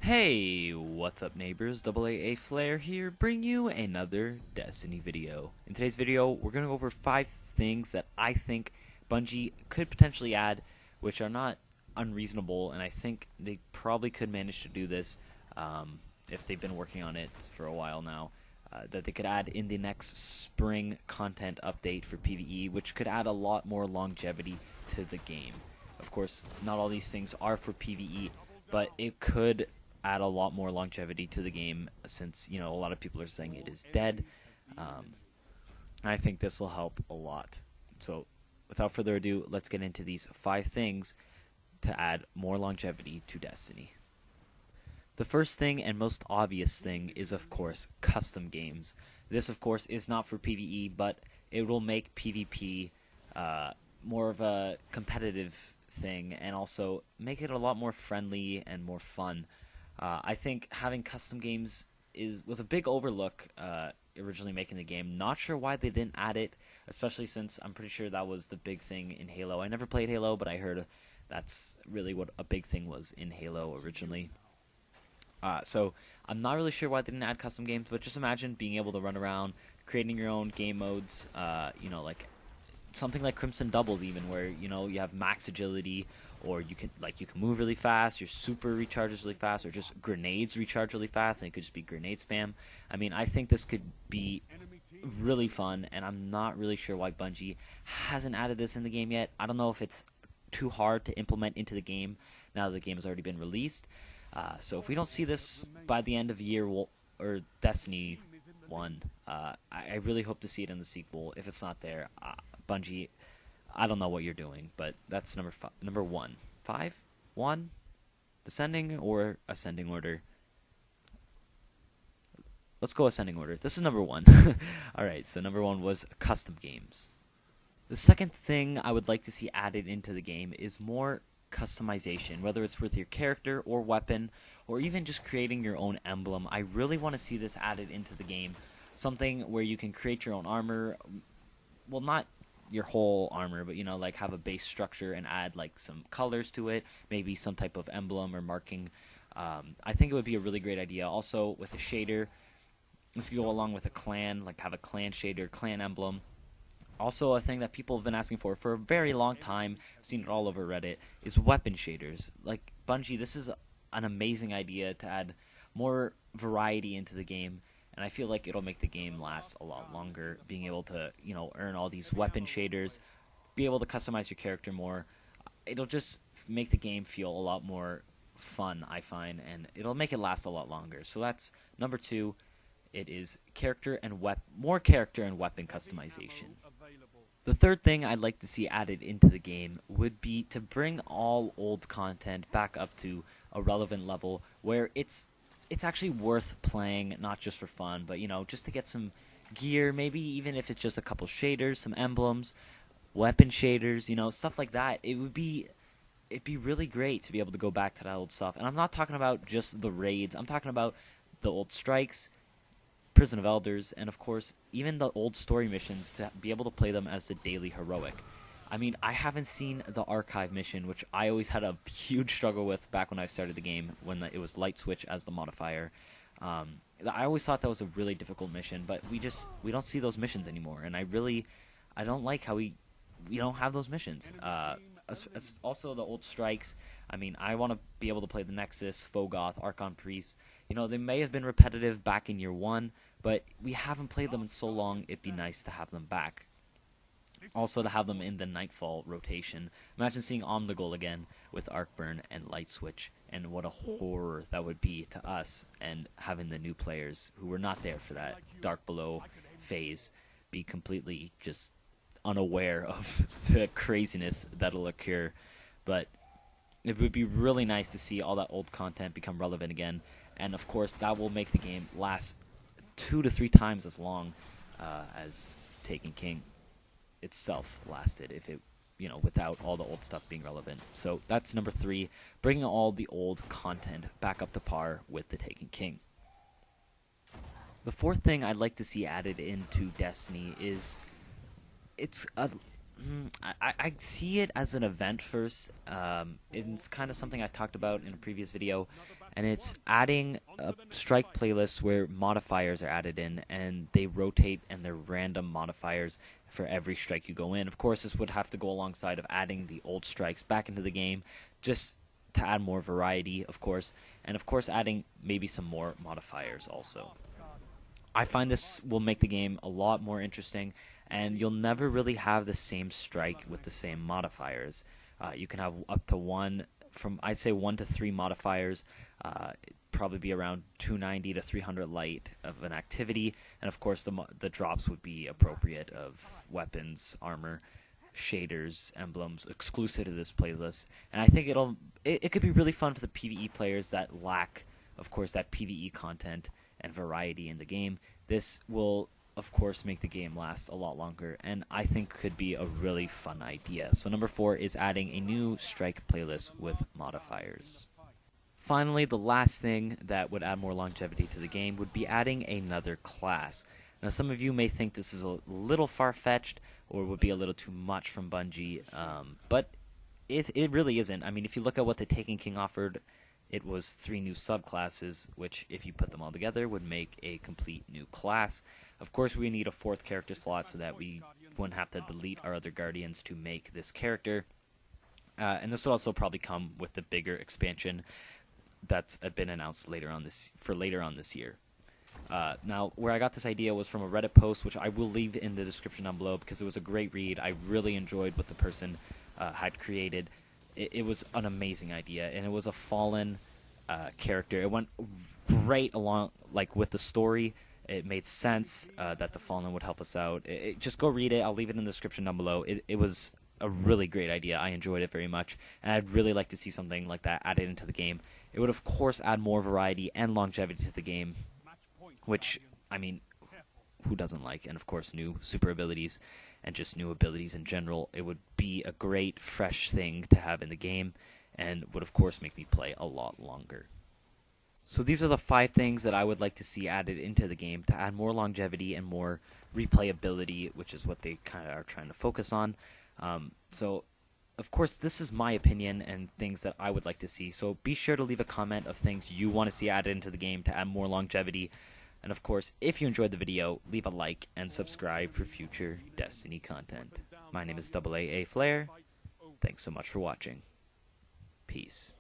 Hey, what's up neighbors, AAA Flare here, bring you another Destiny video. In today's video, we're going to go over 5 things that I think Bungie could potentially add, which are not unreasonable, and I think they probably could manage to do this if they've been working on it for a while now, that they could add in the next spring content update for PvE, which could add a lot more longevity to the game. Of course, not all these things are for PvE, but it could add a lot more longevity to the game since, a lot of people are saying it is dead. I think this will help a lot. So without further ado, let's get into these 5 things to add more longevity to Destiny. The first thing and most obvious thing is, of course, custom games. This, of course, is not for PvE, but it will make PvP more of a competitive thing and also make it a lot more friendly and more fun. I think having custom games was a big overlook originally making the game. Not sure why they didn't add it, especially since I'm pretty sure that was the big thing in Halo. I never played Halo, but I heard that's really what a big thing was in Halo originally. So I'm not really sure why they didn't add custom games, but just imagine being able to run around, creating your own game modes, like something like Crimson Doubles even, where you have max agility, or you can move really fast, your super recharges really fast, or just grenades recharge really fast, and it could just be grenade spam. I mean, I think this could be really fun, and I'm not really sure why Bungie hasn't added this in the game yet. I don't know if it's too hard to implement into the game now that the game has already been released. So if we don't see this by the end of year or Destiny 1, I really hope to see it in the sequel. If it's not there, Bungie, I don't know what you're doing, but that's number 1. 5? 1? Descending or ascending order? Let's go ascending order. This is number 1. Alright, so number 1 was custom games. The second thing I would like to see added into the game is more customization, whether it's with your character or weapon, or even just creating your own emblem. I really want to see this added into the game. Something where you can create your own armor. Well, not your whole armor, but like have a base structure and add like some colors to it, maybe some type of emblem or marking. I think it would be a really great idea. Also with a shader, this could go along with a clan, like have a clan shader, clan emblem. Also, a thing that people have been asking for a very long time, I've seen it all over Reddit, is weapon shaders. Like Bungie, this is an amazing idea to add more variety into the game. And I feel like it'll make the game last a lot longer, being able to, earn all these weapon shaders, be able to customize your character more. It'll just make the game feel a lot more fun, I find, and it'll make it last a lot longer. So that's number 2. It is more character and weapon customization. The third thing I'd like to see added into the game would be to bring all old content back up to a relevant level where it's actually worth playing, not just for fun, but just to get some gear, maybe even if it's just a couple shaders, some emblems, weapon shaders, stuff like that. It'd be really great to be able to go back to that old stuff. And I'm not talking about just the raids. I'm talking about the old strikes, Prison of Elders, and of course even the old story missions, to be able to play them as the daily heroic. I mean, I haven't seen the archive mission, which I always had a huge struggle with back when I started the game, when it was light switch as the modifier. I always thought that was a really difficult mission, but we don't see those missions anymore, and I don't like how we don't have those missions. Also the old strikes. I mean, I want to be able to play the Nexus, Fogoth, Archon Priest. They may have been repetitive back in year 1, but we haven't played them in so long, it'd be nice to have them back. Also to have them in the Nightfall rotation. Imagine seeing Omnigul again with Arcburn and Light Switch, and what a horror that would be to us, and having the new players who were not there for that Dark Below phase be completely just unaware of the craziness that'll occur. But it would be really nice to see all that old content become relevant again, and of course that will make the game last 2 to 3 times as long as Taken King itself lasted, if it without all the old stuff being relevant. So that's number 3, bringing all the old content back up to par with the Taken King. The fourth thing I'd like to see added into Destiny is I see it as an event first. It's kind of something I talked about in a previous video, and it's adding a strike playlist where modifiers are added in, and they rotate, and they're random modifiers for every strike you go in. Of course, this would have to go alongside of adding the old strikes back into the game, just to add more variety, of course, and of course adding maybe some more modifiers also. I find this will make the game a lot more interesting, and you'll never really have the same strike with the same modifiers. You can have up to I'd say 1 to 3 modifiers. It'd probably be around 290 to 300 light of an activity, and of course the drops would be appropriate of weapons, armor, shaders, emblems exclusive to this playlist. And I think it could be really fun for the PvE players that lack, of course, that PvE content and variety in the game. This will, of course, make the game last a lot longer, and I think could be a really fun idea. So number 4 is adding a new strike playlist with modifiers. Finally, the last thing that would add more longevity to the game would be adding another class. Now, some of you may think this is a little far-fetched or would be a little too much from Bungie, but it really isn't. I mean, if you look at what the Taken King offered, it was 3 new subclasses, which, if you put them all together, would make a complete new class. Of course, we need a 4th character slot so that we wouldn't have to delete our other Guardians to make this character. And this will also probably come with the bigger expansion that's been announced later on this year. Now, where I got this idea was from a Reddit post, which I will leave in the description down below because it was a great read. I really enjoyed what the person had created. It was an amazing idea, and it was a fallen character. It went right along, like, with the story. It made sense that the fallen would help us out. Just go read it. I'll leave it in the description down below. It was a really great idea. I enjoyed it very much, and I'd really like to see something like that added into the game. It would, of course, add more variety and longevity to the game, which, I mean, who doesn't like? And, of course, new super abilities and just new abilities in general. It would be a great, fresh thing to have in the game, and would, of course, make me play a lot longer. So these are the 5 things that I would like to see added into the game to add more longevity and more replayability, which is what they kind of are trying to focus on. So, of course, this is my opinion and things that I would like to see. So be sure to leave a comment of things you want to see added into the game to add more longevity. And, of course, if you enjoyed the video, leave a like and subscribe for future Destiny content. My name is AAA Flair. Thanks so much for watching. Peace.